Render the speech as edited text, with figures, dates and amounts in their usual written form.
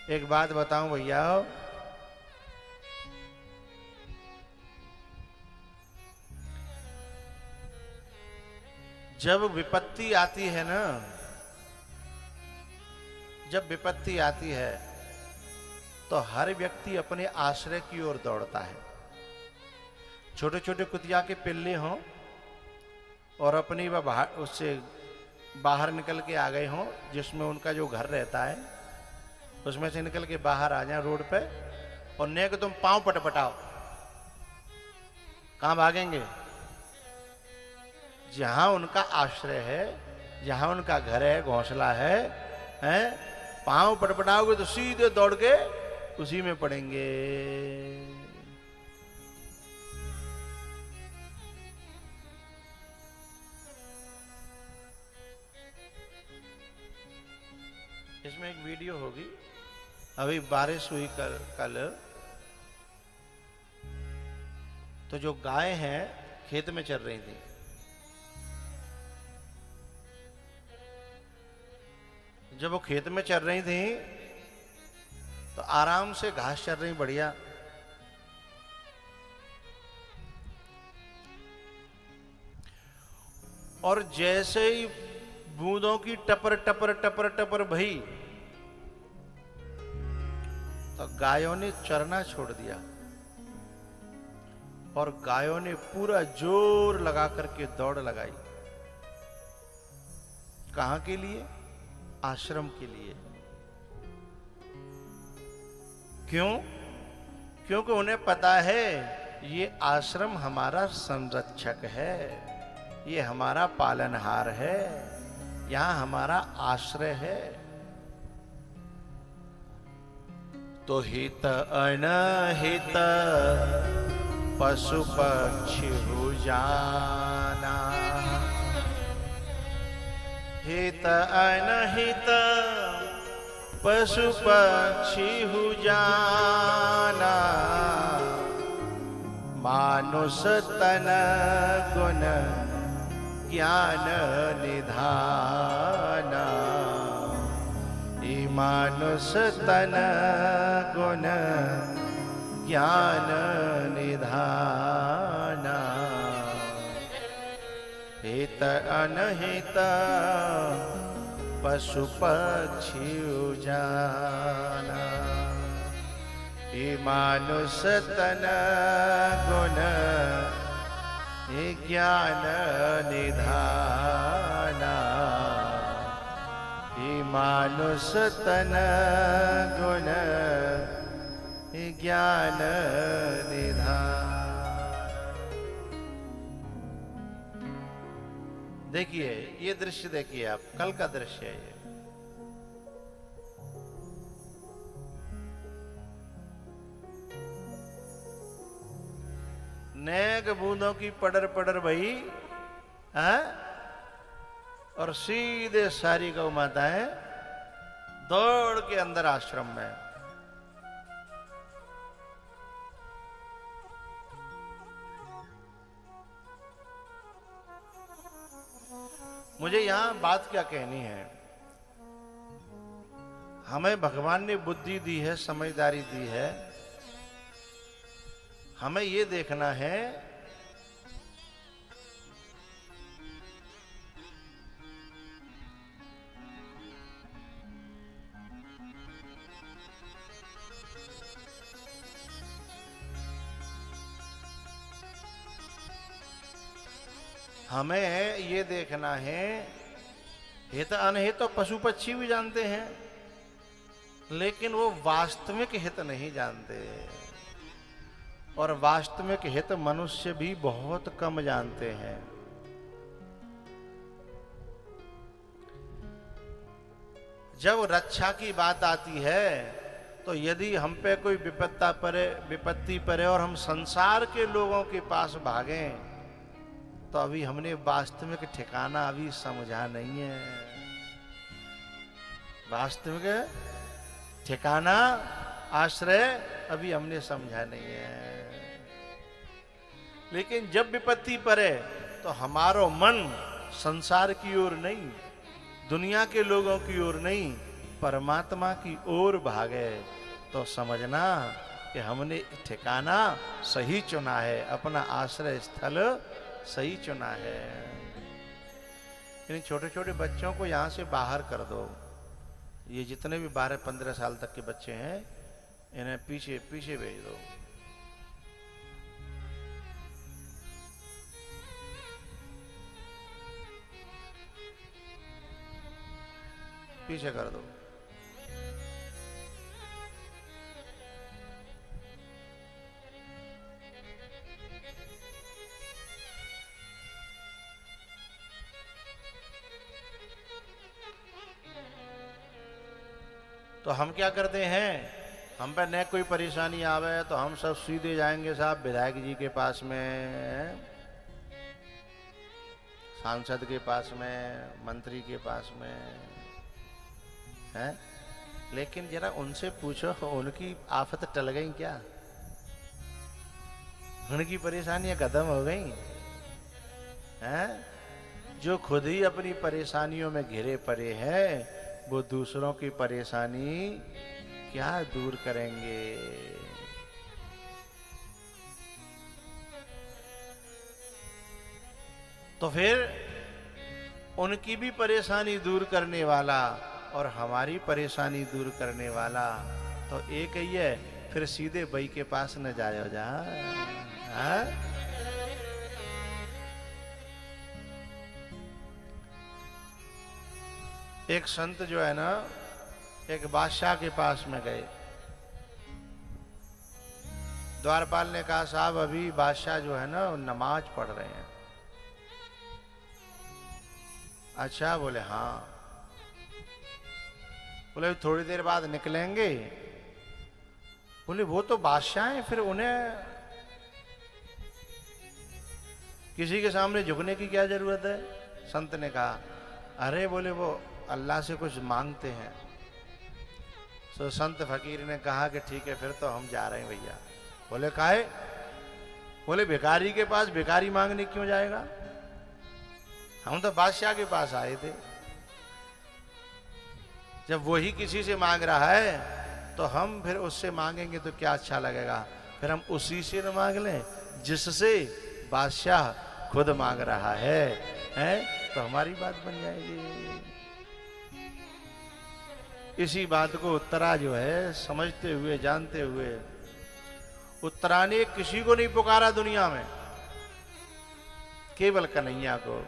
एक बात बताऊं भैया, जब विपत्ति आती है ना, जब विपत्ति आती है तो हर व्यक्ति अपने आश्रय की ओर दौड़ता है। छोटे छोटे कुतिया के पिल्ले हों और अपनी वह बाहर उससे बाहर निकल के आ गए हों, जिसमें उनका जो घर रहता है उसमें से निकल के बाहर आ जाए रोड पे और ने कि तुम पांव पटपटाओ, कहां भागेंगे? जहां उनका आश्रय है, जहां उनका घर है, घोंसला है, पांव पटपटाओगे तो सीधे दौड़ के उसी में पड़ेंगे। इसमें एक वीडियो होगी, अभी बारिश हुई कल तो जो गाय हैं खेत में चल रही थी, जब वो खेत में चल रही थी तो आराम से घास चल रही बढ़िया, और जैसे ही बूंदों की टपर टपर टपर टपर भई तो गायों ने चरना छोड़ दिया और गायों ने पूरा जोर लगा करके दौड़ लगाई। कहां के लिए? आश्रम के लिए। क्यों? क्योंकि उन्हें पता है ये आश्रम हमारा संरक्षक है, ये हमारा पालनहार है, यहां हमारा आश्रय है। तो हित अनहित पशु पक्षी हो जाना, हित अनहित पशु पक्षी हो जाना, मानुष तन गुण ज्ञान निधाना, मानुष तन गुण ज्ञान निधाना, हित अनहित पशु पक्षी जाना, मानुष तन गुण ज्ञान निधाना, मानुष तन गुण ज्ञान निधान। देखिए ये दृश्य, देखिए आप, कल का दृश्य है ये। नेक बूंदों की पडर पडर भई, और सीधे सारी गौ माताएं दौड़ के अंदर आश्रम में। मुझे यहां बात क्या कहनी है, हमें भगवान ने बुद्धि दी है, समझदारी दी है, हमें ये देखना है हमें ये देखना है, हित अनहित तो पशु पक्षी भी जानते हैं, लेकिन वो वास्तविक हित नहीं जानते, और वास्तविक हित मनुष्य भी बहुत कम जानते हैं। जब रक्षा की बात आती है तो यदि हम पे कोई विपत्ति पड़े और हम संसार के लोगों के पास भागें तो अभी हमने वास्तविक ठिकाना अभी समझा नहीं है। वास्तविक ठिकाना, आश्रय अभी हमने समझा नहीं है। लेकिन जब विपत्ति पड़े तो हमारो मन संसार की ओर नहीं, दुनिया के लोगों की ओर नहीं, परमात्मा की ओर भागे तो समझना कि हमने ठिकाना सही चुना है, अपना आश्रय स्थल सही चुना है। इन छोटे छोटे बच्चों को यहां से बाहर कर दो। ये जितने भी 12-15 साल तक के बच्चे हैं, इन्हें पीछे पीछे भेज दो। पीछे कर दो। तो हम क्या करते हैं, हम पे न कोई परेशानी आवे तो हम सब सीधे जाएंगे साहब विधायक जी के पास में, सांसद के पास में, मंत्री के पास में है। लेकिन जरा उनसे पूछो उनकी आफत टल गई क्या? उनकी परेशानियां खत्म हो गई हैं? जो खुद ही अपनी परेशानियों में घिरे पड़े हैं वो दूसरों की परेशानी क्या दूर करेंगे? तो फिर उनकी भी परेशानी दूर करने वाला और हमारी परेशानी दूर करने वाला तो एक ही है। फिर सीधे बई के पास न जाओ जा। एक संत जो है ना, एक बादशाह के पास में गए। द्वारपाल ने कहा साहब अभी बादशाह जो है ना नमाज पढ़ रहे हैं। अच्छा, बोले हाँ। बोले थोड़ी देर बाद निकलेंगे। बोले वो तो बादशाह हैं, फिर उन्हें किसी के सामने झुकने की क्या जरूरत है? संत ने कहा अरे बोले वो अल्लाह से कुछ मांगते हैं। तो संत फकीर ने कहा कि ठीक है फिर तो हम जा रहे हैं भैया। बोले काहे? बोले भिखारी के पास भिखारी मांगने क्यों जाएगा? हम तो बादशाह के पास आए थे। जब वही किसी से मांग रहा है तो हम फिर उससे मांगेंगे तो क्या अच्छा लगेगा? फिर हम उसी से न मांग लें जिससे बादशाह खुद मांग रहा है, तो हमारी बात बन जाएगी। इसी बात को उत्तरा जो है समझते हुए जानते हुए, उत्तरा ने किसी को नहीं पुकारा दुनिया में, केवल कन्हैया को।